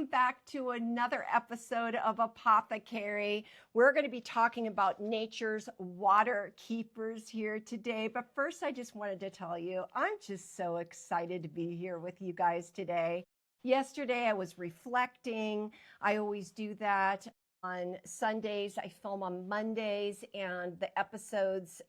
welcome back to another episode of Apothekerry. We're going to be talking about nature's water keepers here today. But first, I just wanted to tell you, I'm just so excited to be here with you guys today. Yesterday, I was reflecting. I always do that on Sundays. I film on Mondays, and the episodes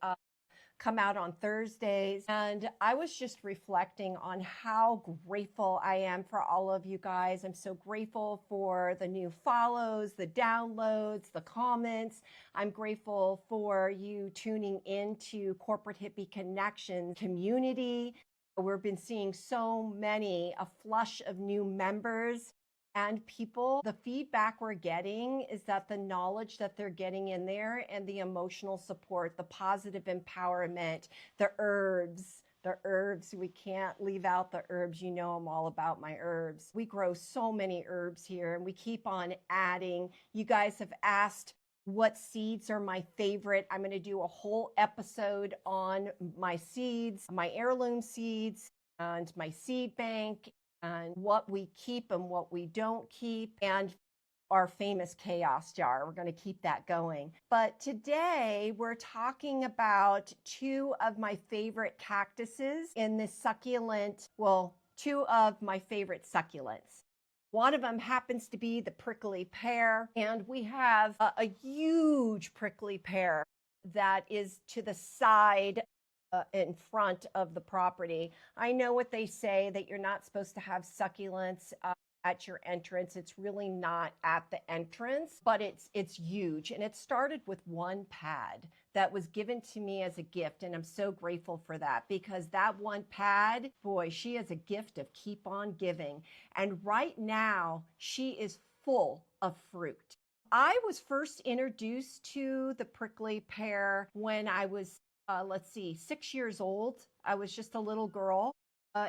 come out on Thursdays. And I was just reflecting on how grateful I am for all of you guys. I'm so grateful for the new follows, the downloads, the comments. I'm grateful for you tuning into Corporate Hippie Connections community. We've been seeing so many, a flush of new members. And people, the feedback we're getting is that the knowledge that they're getting in there and the emotional support, the positive empowerment, the herbs, we can't leave out the herbs. You know, I'm all about my herbs. We grow so many herbs here and we keep on adding. You guys have asked what seeds are my favorite. I'm going to do a whole episode on my seeds, my heirloom seeds, and my seed bank, and what we keep and what we don't keep, and our famous chaos jar. We're going to keep that going. But today we're talking about two of my favorite cactuses in this succulent, well, two of my favorite succulents. One of them happens to be the prickly pear, and we have a huge prickly pear that is to the side in front of the property. I know what they say, that you're not supposed to have succulents at your entrance. It's really not at the entrance, but it's huge. And it started with one pad that was given to me as a gift. And I'm so grateful for that, because that one pad, boy, she is a gift of keep on giving. And right now she is full of fruit. I was first introduced to the prickly pear when I was 6 years old. I was just a little girl,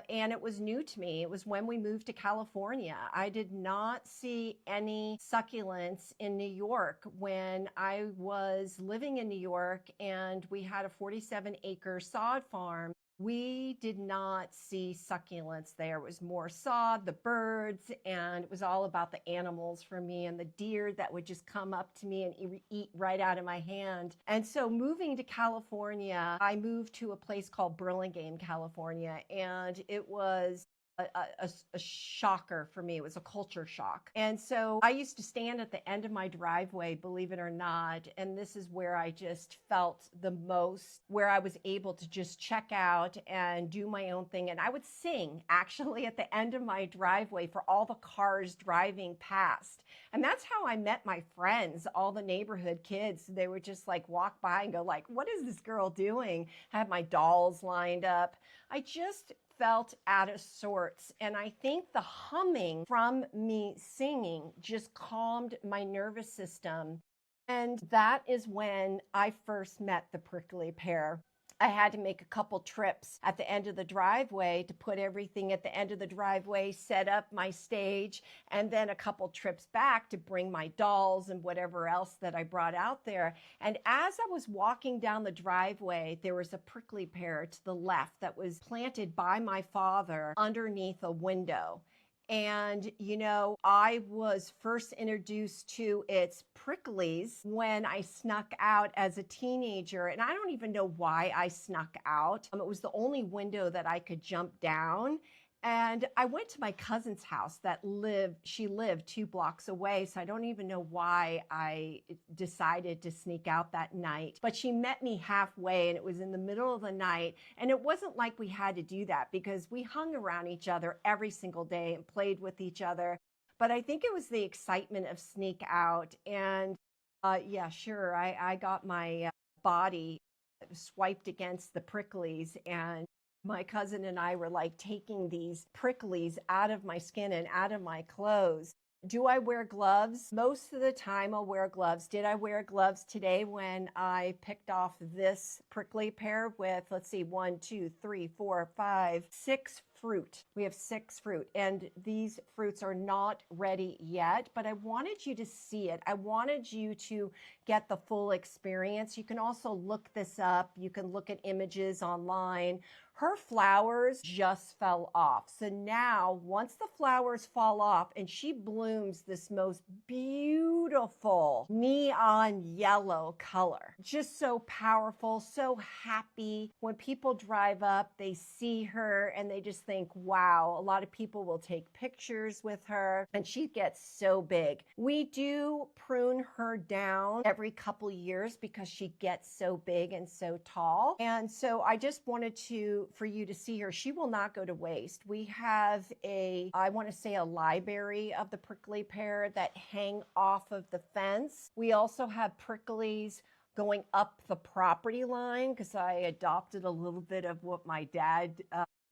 and it was new to me. It was when we moved to California. I did not see any succulents in New York when I was living in New York, and we had a 47-acre sod farm. We did not see succulents there. It was more sod, the birds, and it was all about the animals for me, and the deer that would just come up to me and eat right out of my hand. And so moving to California, I moved to a place called Burlingame, California, and it was a shocker for me. It was a culture shock. And so I used to stand at the end of my driveway, believe it or not, and this is where I just felt the most, where I was able to just check out and do my own thing. And I would sing actually at the end of my driveway for all the cars driving past. And that's how I met my friends, all the neighborhood kids. They would just like walk by and go like, what is this girl doing? I had my dolls lined up. I just felt out of sorts. And I think the humming from me singing just calmed my nervous system. And that is when I first met the prickly pear. I had to make a couple trips at the end of the driveway to put everything at the end of the driveway, set up my stage, and then a couple trips back to bring my dolls and whatever else that I brought out there. And as I was walking down the driveway, there was a prickly pear to the left that was planted by my father underneath a window. And, you know, I was first introduced to its pricklies when I snuck out as a teenager. And I don't even know why I snuck out. It was the only window that I could jump down. And I went to my cousin's house she lived 2 blocks away. So I don't even know why I decided to sneak out that night. But she met me halfway, and it was in the middle of the night. And it wasn't like we had to do that, because we hung around each other every single day and played with each other. But I think it was the excitement of sneak out. And yeah, sure, I got my body swiped against the pricklies, and my cousin and I were like taking these pricklies out of my skin and out of my clothes. Do I wear gloves? Most of the time I'll wear gloves. Did I wear gloves today when I picked off this prickly pear with, let's see, 1, 2, 3, 4, 5, 6 fruit. We have 6 fruit, and these fruits are not ready yet, but I wanted you to see it. I wanted you to get the full experience. You can also look this up. You can look at images online. Her flowers just fell off. So now, once the flowers fall off and she blooms this most beautiful neon yellow color, just so powerful, so happy. When people drive up, they see her and they just think, wow. A lot of people will take pictures with her and she gets so big. We do prune her down every couple years because she gets so big and so tall. And so I just wanted for you to see her. She will not go to waste. We have I want to say a library of the prickly pear that hang off of the fence. We also have pricklies going up the property line because I adopted a little bit of what my dad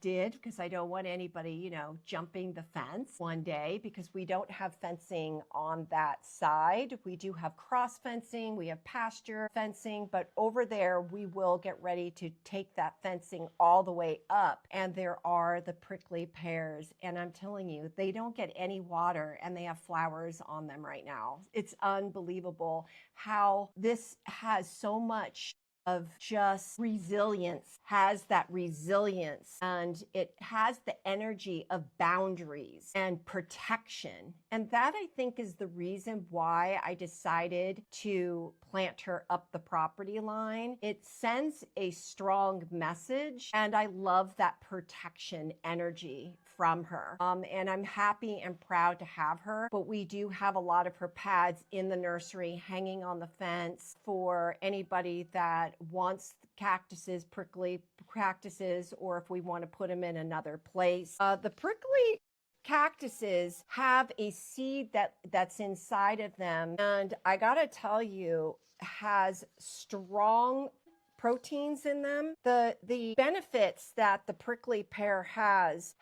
did, because I don't want anybody, jumping the fence one day, because we don't have fencing on that side. We do have cross fencing, we have pasture fencing, but over there we will get ready to take that fencing all the way up. And there are the prickly pears. And I'm telling you, they don't get any water and they have flowers on them right now. It's unbelievable how this has so much of just resilience, has that resilience, and it has the energy of boundaries and protection. And that, I think, is the reason why I decided to plant her up the property line. It sends a strong message, and I love that protection energy from her. And I'm happy and proud to have her, but we do have a lot of her pads in the nursery hanging on the fence for anybody that wants cactuses, prickly cactuses, or if we want to put them in another place. The prickly cactuses have a seed that's inside of them, and I gotta tell you, has strong proteins in them. The benefits that the prickly pear has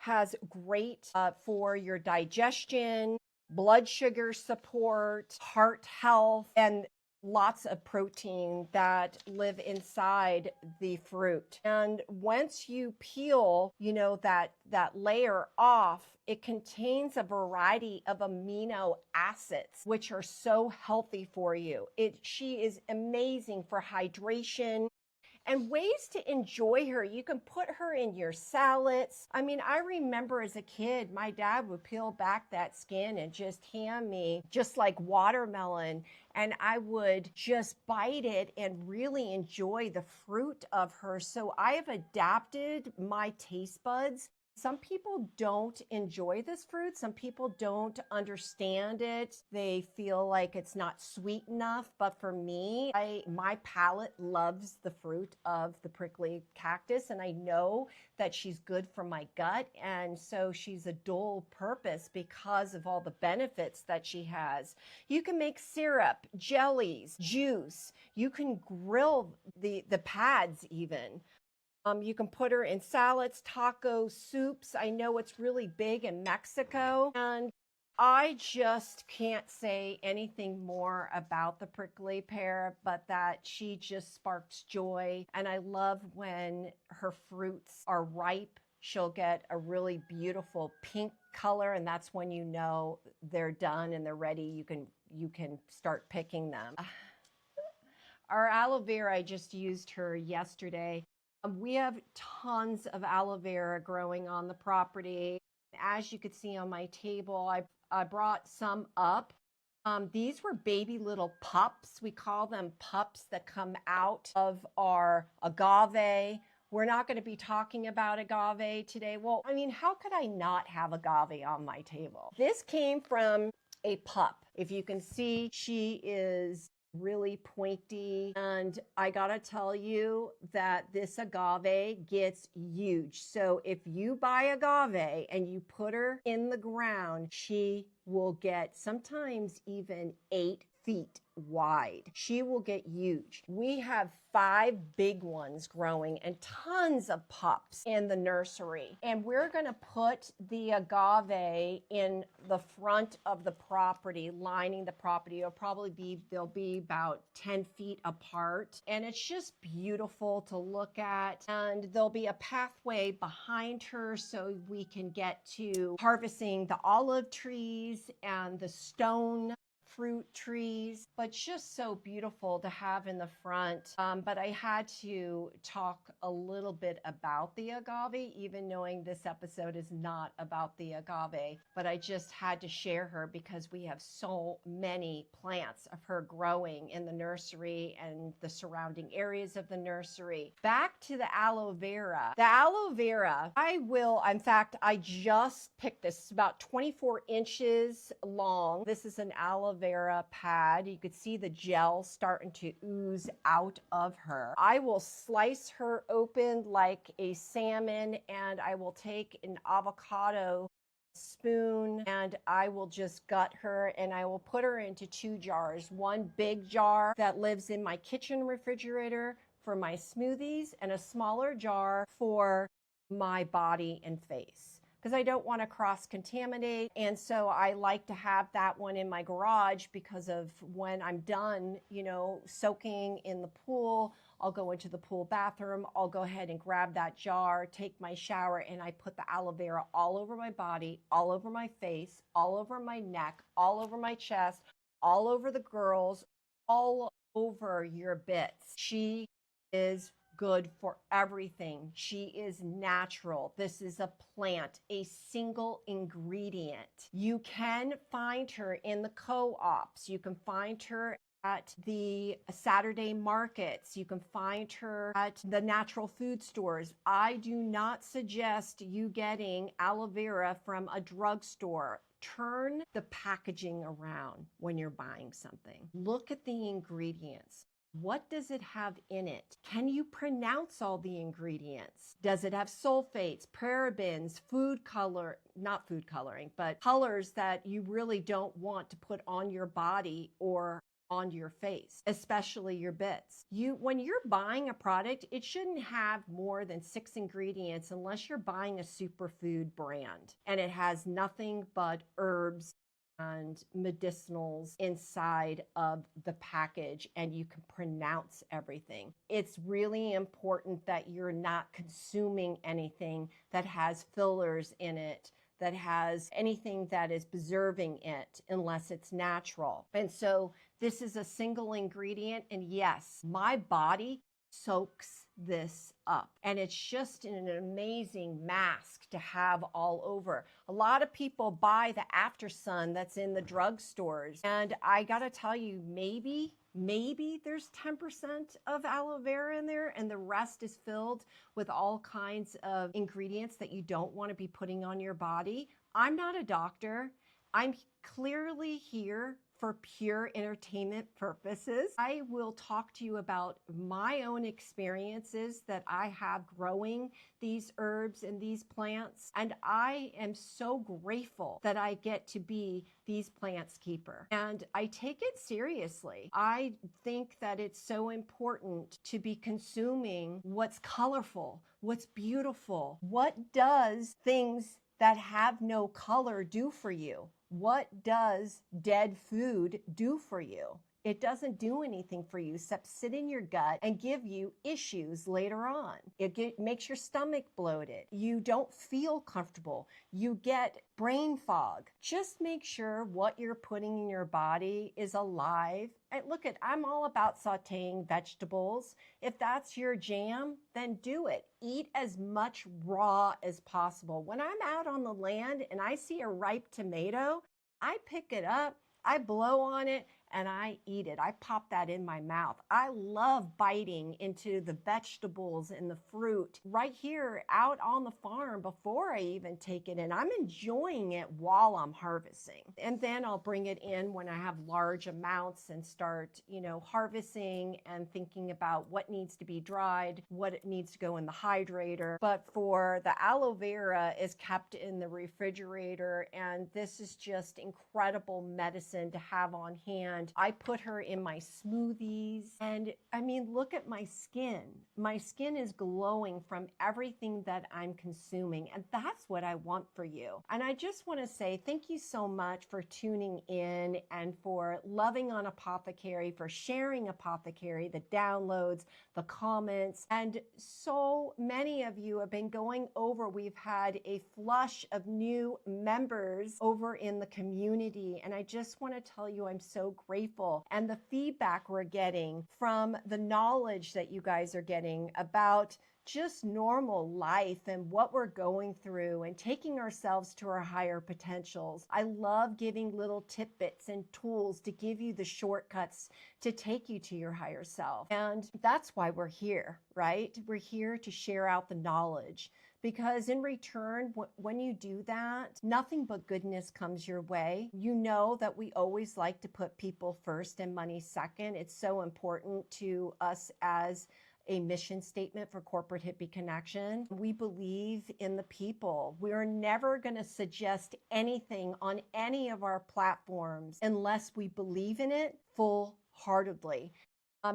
great for your digestion, blood sugar support, heart health, and lots of protein that live inside the fruit. And once you peel, that layer off, it contains a variety of amino acids, which are so healthy for you. She is amazing for hydration. And ways to enjoy her. You can put her in your salads. I mean, I remember as a kid, my dad would peel back that skin and just hand me, just like watermelon, and I would just bite it and really enjoy the fruit of her. So I have adapted my taste buds. Some people don't enjoy this fruit. Some people don't understand it. They feel like it's not sweet enough. But for me, my palate loves the fruit of the prickly cactus, and I know that she's good for my gut. And so she's a dual purpose because of all the benefits that she has. You can make syrup, jellies, juice. You can grill the pads even. You can put her in salads, tacos, soups. I know it's really big in Mexico. And I just can't say anything more about the prickly pear, but that she just sparks joy. And I love when her fruits are ripe. She'll get a really beautiful pink color, and that's when you know they're done and they're ready. You can start picking them. Our aloe vera, I just used her yesterday. We have tons of aloe vera growing on the property. As you could see on my table, I brought some up. These were baby little pups. We call them pups that come out of our agave. We're not going to be talking about agave today. Well, I mean, how could I not have agave on my table? This came from a pup. If you can see, she is really pointy, and I gotta tell you that this agave gets huge. So if you buy agave and you put her in the ground, she will get sometimes even 8 feet wide. She will get huge. We have 5 big ones growing and tons of pups in the nursery. And we're going to put the agave in the front of the property, lining the property. They'll be about 10 feet apart. And it's just beautiful to look at. And there'll be a pathway behind her so we can get to harvesting the olive trees and the stone fruit trees, but just so beautiful to have in the front. But I had to talk a little bit about the agave, even knowing this episode is not about the agave, but I just had to share her because we have so many plants of her growing in the nursery and the surrounding areas of the nursery. Back to the aloe vera. The aloe vera, in fact, I just picked this. It's about 24 inches long. This is an aloe vera pad. You could see the gel starting to ooze out of her. I will slice her open like a salmon, and I will take an avocado spoon and I will just gut her, and I will put her into 2 jars. One big jar that lives in my kitchen refrigerator for my smoothies, and a smaller jar for my body and face, because I don't want to cross-contaminate. And so I like to have that one in my garage, because of when I'm done, soaking in the pool, I'll go into the pool bathroom, I'll go ahead and grab that jar, take my shower, and I put the aloe vera all over my body, all over my face, all over my neck, all over my chest, all over the girls, all over your bits. She is good for everything. She is natural. This is a plant, a single ingredient. You can find her in the co-ops. You can find her at the Saturday markets. You can find her at the natural food stores. I do not suggest you getting aloe vera from a drugstore. Turn the packaging around when you're buying something. Look at the ingredients. What does it have in it? Can you pronounce all the ingredients? Does it have sulfates, parabens, not food coloring, but colors that you really don't want to put on your body or on your face, especially your bits? When you're buying a product, it shouldn't have more than 6 ingredients unless you're buying a superfood brand and it has nothing but herbs and medicinals inside of the package, and you can pronounce everything. It's really important that you're not consuming anything that has fillers in it, that has anything that is preserving it, unless it's natural. And so this is a single ingredient, and yes, my body soaks this up, and it's just an amazing mask to have all over. A lot of people buy the After Sun that's in the drugstores, and I gotta tell you, maybe there's 10% of aloe vera in there, and the rest is filled with all kinds of ingredients that you don't want to be putting on your body. I'm not a doctor. I'm clearly here for pure entertainment purposes. I will talk to you about my own experiences that I have growing these herbs and these plants, and I am so grateful that I get to be these plants keeper, and I take it seriously. I think that it's so important to be consuming what's colorful, what's beautiful. What does things that have no color do for you? What does dead food do for you? It doesn't do anything for you except sit in your gut and give you issues later on. It makes your stomach bloated. You don't feel comfortable. You get brain fog. Just make sure what you're putting in your body is alive. And I'm all about sauteing vegetables. If that's your jam, then do it. Eat as much raw as possible. When I'm out on the land and I see a ripe tomato, I pick it up, I blow on it, and I eat it. I pop that in my mouth. I love biting into the vegetables and the fruit right here out on the farm before I even take it in. I'm enjoying it while I'm harvesting. And then I'll bring it in when I have large amounts and start, harvesting and thinking about what needs to be dried, what it needs to go in the hydrator. But for the aloe vera is kept in the refrigerator, and this is just incredible medicine to have on hand and I put her in my smoothies. And I mean, look at my skin. My skin is glowing from everything that I'm consuming, and that's what I want for you. And I just want to say thank you so much for tuning in and for loving on Apothekerry, for sharing Apothekerry, the downloads, the comments, and so many of you have been going over. We've had a flush of new members over in the community, and I just want to tell you I'm so grateful. And the feedback we're getting from the knowledge that you guys are getting about just normal life and what we're going through and taking ourselves to our higher potentials. I love giving little tidbits and tools to give you the shortcuts to take you to your higher self. And that's why we're here, right? We're here to share out the knowledge, because in return, when you do that, nothing but goodness comes your way. You know that we always like to put people first and money second. It's so important to us as a mission statement for Corporate Hippie Connection. We believe in the people. We're never going to suggest anything on any of our platforms unless we believe in it full-heartedly.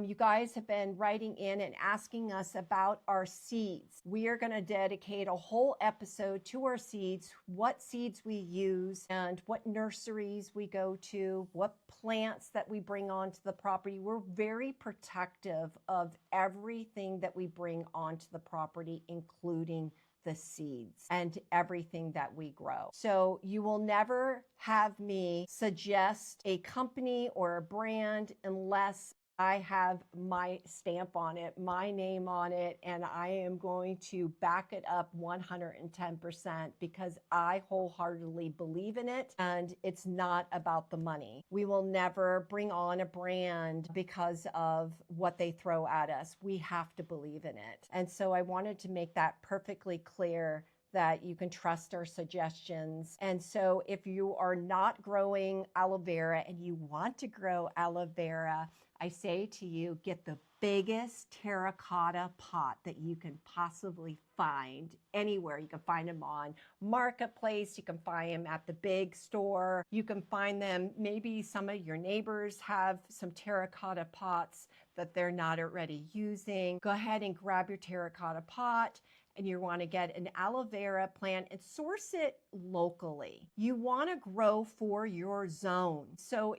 You guys have been writing in and asking us about our seeds. We are going to dedicate a whole episode to our seeds, what seeds we use and what nurseries we go to, what plants that we bring onto the property. We're very protective of everything that we bring onto the property, including the seeds and everything that we grow. So you will never have me suggest a company or a brand unless I have my stamp on it, my name on it, and I am going to back it up 110% because I wholeheartedly believe in it, and it's not about the money. We will never bring on a brand because of what they throw at us. We have to believe in it. And so I wanted to make that perfectly clear that you can trust our suggestions. And so if you are not growing aloe vera and you want to grow aloe vera, I say to you, get the biggest terracotta pot that you can possibly find anywhere. You can find them on Marketplace. You can find them at the big store. You can find them, maybe some of your neighbors have some terracotta pots that they're not already using. Go ahead and grab your terracotta pot, and you want to get an aloe vera plant and source it locally. You want to grow for your zone. So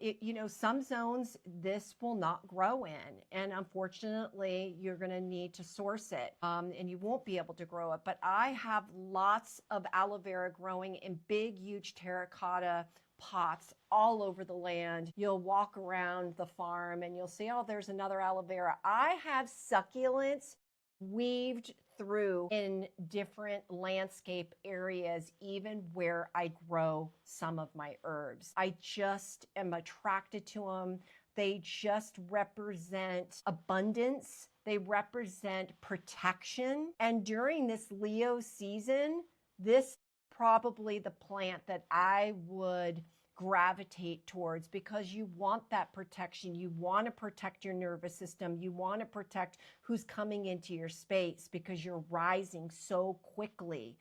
some zones this will not grow in, and unfortunately you're going to need to source it, and you won't be able to grow it. But I have lots of aloe vera growing in big, huge terracotta pots all over the land. You'll walk around the farm and you'll see, oh, there's another aloe vera. I have succulents weaved through in different landscape areas, even where I grow some of my herbs. I just am attracted to them. They just represent abundance. They represent protection. And during this Leo season, this is probably the plant that I would gravitate towards, because you want that protection. You want to protect your nervous system. You want to protect who's coming into your space because you're rising so quickly.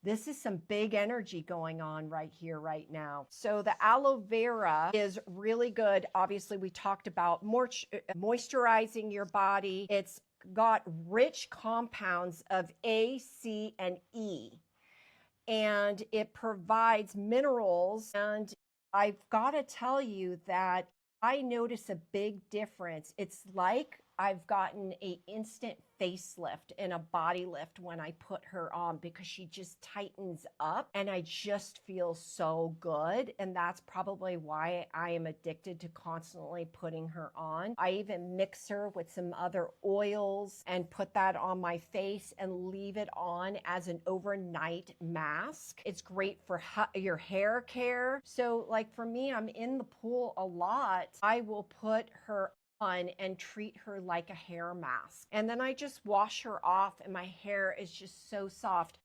This is some big energy going on right here, right now. So the aloe vera is really good. Obviously, we talked about moisturizing your body. It's got rich compounds of A, C, and E, and it provides minerals. And I've got to tell you that I notice a big difference. It's like I've gotten an instant facelift and a body lift when I put her on, because she just tightens up and I just feel so good. And that's probably why I am addicted to constantly putting her on. I even mix her with some other oils and put that on my face and leave it on as an overnight mask. It's great for your hair care. So like for me, I'm in the pool a lot. I will put her on and treat her like a hair mask. And then I just wash her off and my hair is just so soft.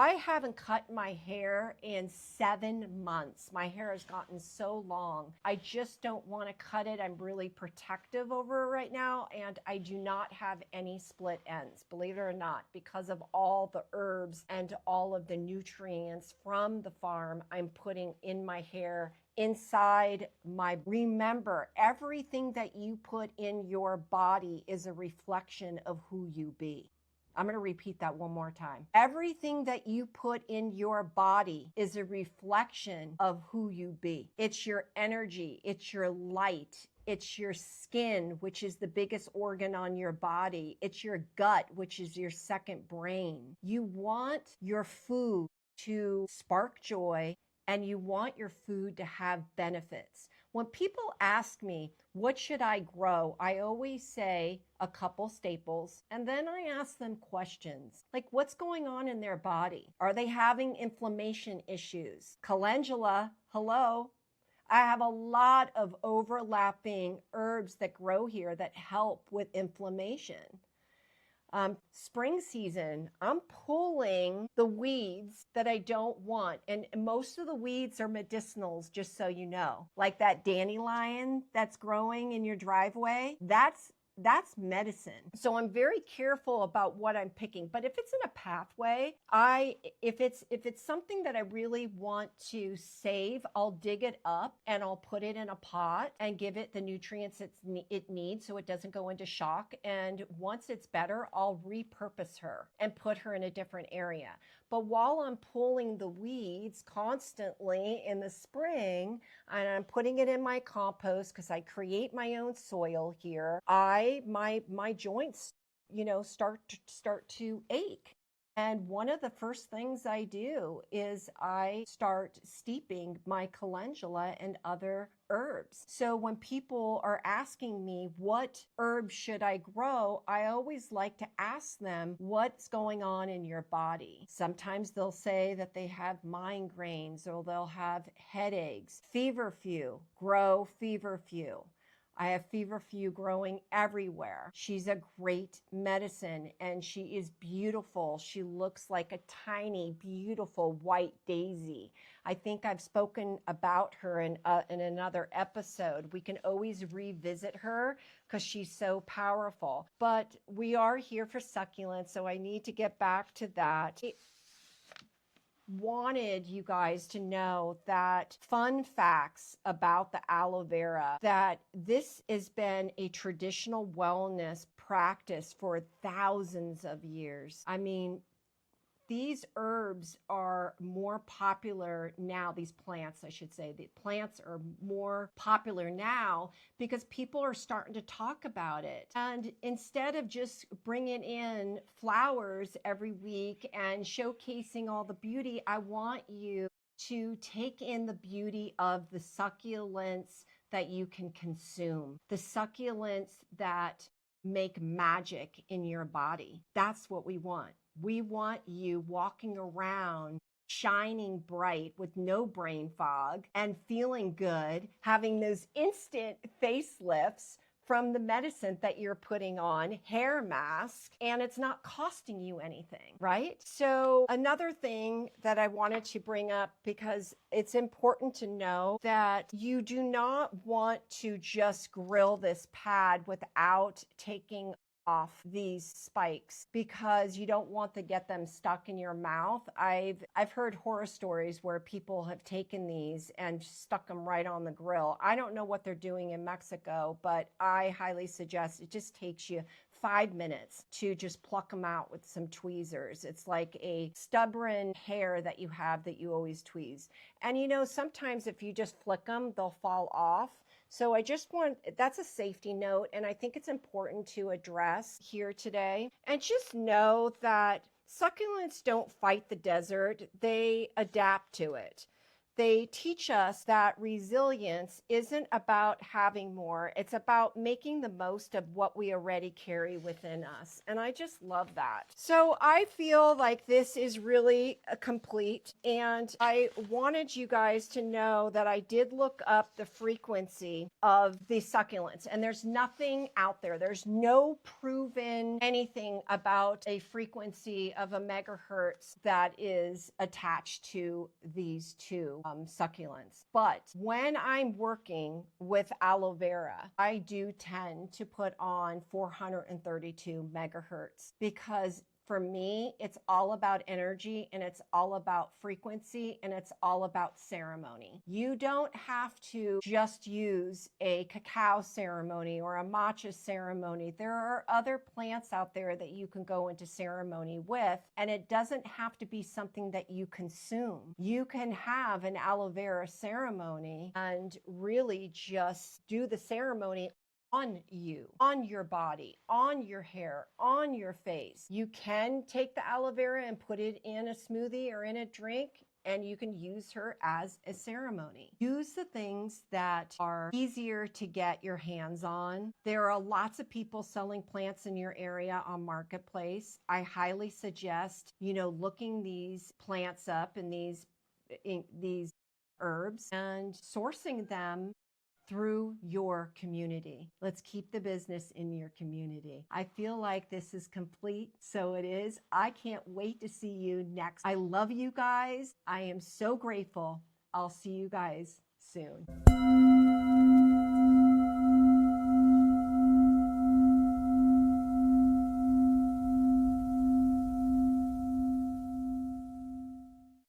I haven't cut my hair in 7 months. My hair has gotten so long. I just don't want to cut it. I'm really protective over it right now, and I do not have any split ends, believe it or not, because of all the herbs and all of the nutrients from the farm I'm putting in my hair, inside my. Remember, everything that you put in your body is a reflection of who you be. I'm going to repeat that one more time. Everything that you put in your body is a reflection of who you be. It's your energy, it's your light, it's your skin, which is the biggest organ on your body. It's your gut, which is your second brain. You want your food to spark joy, and you want your food to have benefits. When people ask me, what should I grow? I always say a couple staples, and then I ask them questions like, what's going on in their body? Are they having inflammation issues? Calendula, hello. I have a lot of overlapping herbs that grow here that help with inflammation. Spring season, I'm pulling the weeds that I don't want. And most of the weeds are medicinals, just so you know. Like that dandelion that's growing in your driveway, that's medicine. So I'm very careful about what I'm picking. But if it's in a pathway, if it's something that I really want to save, I'll dig it up and I'll put it in a pot and give it the nutrients it needs so it doesn't go into shock. And once it's better, I'll repurpose her and put her in a different area. But while I'm pulling the weeds constantly in the spring, and I'm putting it in my compost because I create my own soil here, my joints, start to ache. And one of the first things I do is I start steeping my calendula and other herbs. So when people are asking me, what herbs should I grow? I always like to ask them, what's going on in your body? Sometimes they'll say that they have migraines or they'll have headaches. Feverfew, grow feverfew. I have feverfew growing everywhere. She's a great medicine and she is beautiful. She looks like a tiny, beautiful white daisy. I think I've spoken about her in another episode. We can always revisit her because she's so powerful. But we are here for succulents, so I need to get back to that. Wanted you guys to know that fun facts about the aloe vera, that this has been a traditional wellness practice for thousands of years. I mean, these herbs are more popular now, these plants, I should say. The plants are more popular now because people are starting to talk about it. And instead of just bringing in flowers every week and showcasing all the beauty, I want you to take in the beauty of the succulents that you can consume, the succulents that make magic in your body. That's what we want. We want you walking around shining bright with no brain fog and feeling good, having those instant facelifts from the medicine that you're putting on, hair mask, and it's not costing you anything, right? So another thing that I wanted to bring up, because it's important to know that you do not want to just grill this pad without taking off these spikes, because you don't want to get them stuck in your mouth. I've heard horror stories where people have taken these and stuck them right on the grill. I don't know what they're doing in Mexico, but I highly suggest it just takes you 5 minutes to just pluck them out with some tweezers. It's like a stubborn hair that you have that you always tweeze. And sometimes if you just flick them, they'll fall off. So I just that's a safety note, and I think it's important to address here today. And just know that succulents don't fight the desert, they adapt to it. They teach us that resilience isn't about having more, it's about making the most of what we already carry within us. And I just love that. So I feel like this is really complete, and I wanted you guys to know that I did look up the frequency of the succulents, and there's nothing out there. There's no proven anything about a frequency of a megahertz that is attached to these two succulents. But when I'm working with aloe vera, I do tend to put on 432 megahertz because for me, it's all about energy and it's all about frequency and it's all about ceremony. You don't have to just use a cacao ceremony or a matcha ceremony. There are other plants out there that you can go into ceremony with, and it doesn't have to be something that you consume. You can have an aloe vera ceremony and really just do the ceremony on you, on your body, on your hair, on your face. You can take the aloe vera and put it in a smoothie or in a drink, and you can use her as a ceremony. Use the things that are easier to get your hands on. There are lots of people selling plants in your area on Marketplace. I highly suggest, looking these plants up and these herbs and sourcing them through your community. Let's keep the business in your community. I feel like this is complete, so it is. I can't wait to see you next. I love you guys. I am so grateful. I'll see you guys soon.